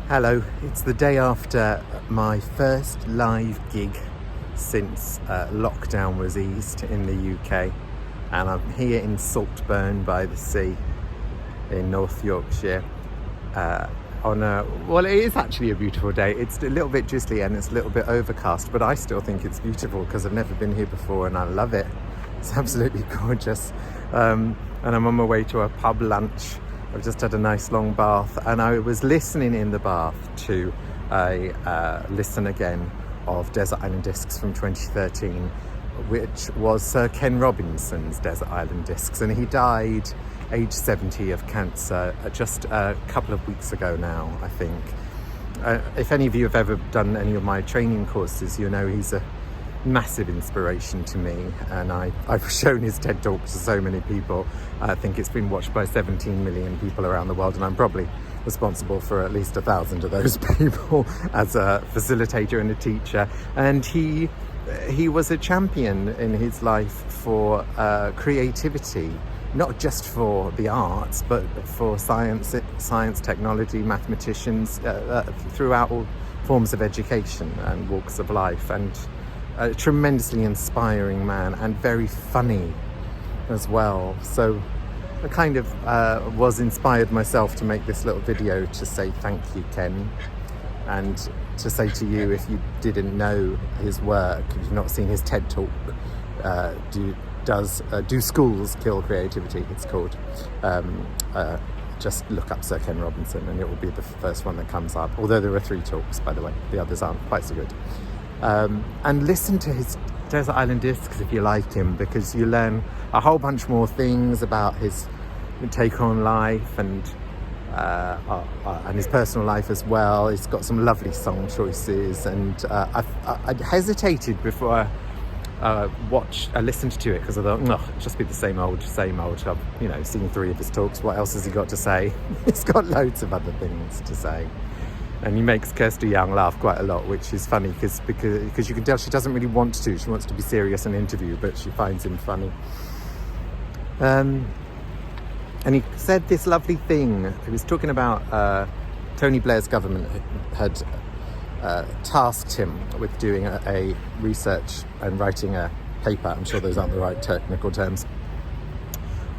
Hello, it's the day after my first live gig since lockdown was eased in the UK, and I'm here in Saltburn by the sea in North Yorkshire well, it is actually a beautiful day. It's a little bit drizzly and it's a little bit overcast, but I still think it's beautiful because I've never been here before and I love it. It's absolutely gorgeous. And I'm on my way to a pub lunch. I've just had a nice long bath, and I was listening in the bath to a listen again of Desert Island Discs from 2013, which was Sir Ken Robinson's Desert Island Discs, and he died age 70 of cancer just a couple of weeks ago now, I think. If any of you have ever done any of my training courses, you know he's a massive inspiration to me, and I've shown his TED Talk to so many people. I think it's been watched by 17 million people around the world, and I'm probably responsible for at least 1,000 of those people as a facilitator and a teacher. And he was a champion in his life for creativity, not just for the arts, but for science, technology, mathematicians, throughout all forms of education and walks of life. And a tremendously inspiring man, and very funny as well. So I kind of was inspired myself to make this little video to say thank you, Ken, and to say to you, if you didn't know his work, if you've not seen his TED Talk, do schools kill creativity? It's called. Just look up Sir Ken Robinson and it will be the first one that comes up, although there are 3 talks, by the way. The others aren't quite so good. And listen to his Desert Island Discs if you like him, because you learn a whole bunch more things about his take on life and his personal life as well. He's got some lovely song choices, and I hesitated before I listened to it, because I thought, it'll just be the same old. I've seen 3 of his talks. What else has he got to say? He's got loads of other things to say. And he makes Kirsty Young laugh quite a lot, which is funny because you can tell she doesn't really want to. She wants to be serious and interview, but she finds him funny. And he said this lovely thing. He was talking about Tony Blair's government had tasked him with doing a research and writing a paper. I'm sure those aren't the right technical terms,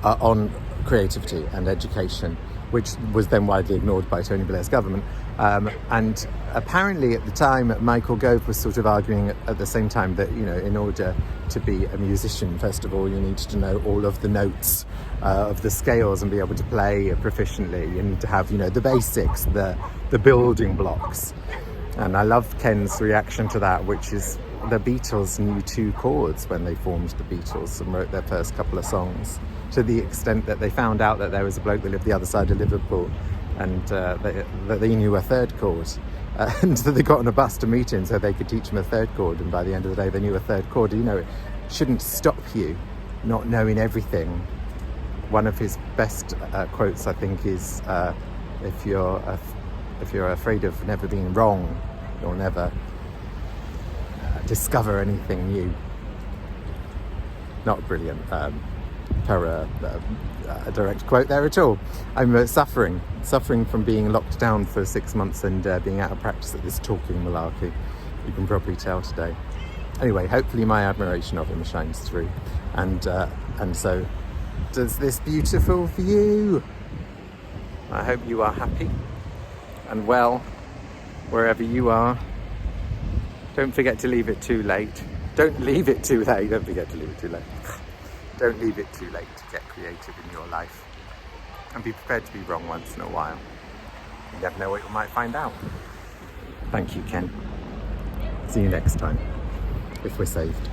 on creativity and education, which was then widely ignored by Tony Blair's government. And apparently at the time, Michael Gove was sort of arguing at the same time that, in order to be a musician, first of all, you need to know all of the notes of the scales and be able to play proficiently. You need to have, the basics, the building blocks. And I love Ken's reaction to that, which is the Beatles knew 2 chords when they formed the Beatles and wrote their first couple of songs, to the extent that they found out that there was a bloke that lived the other side of Liverpool, and that they knew a 3rd chord, and so they got on a bus to meet him so they could teach him a 3rd chord, and by the end of the day they knew a 3rd chord. It shouldn't stop you not knowing everything. One of his best quotes, I think, is if you're afraid of never being wrong, you'll never discover anything new. Not brilliant a direct quote there at all. I'm suffering from being locked down for 6 months and being out of practice at this talking malarkey. You can probably tell today. Anyway, hopefully my admiration of him shines through, and so does this beautiful view. I hope you are happy and well wherever you are. Don't forget to leave it too late. Don't leave it too late. Don't forget to leave it too late. Don't leave it too late to get creative in your life. And be prepared to be wrong once in a while. You never know what you might find out. Thank you, Ken. See you next time, if we're saved.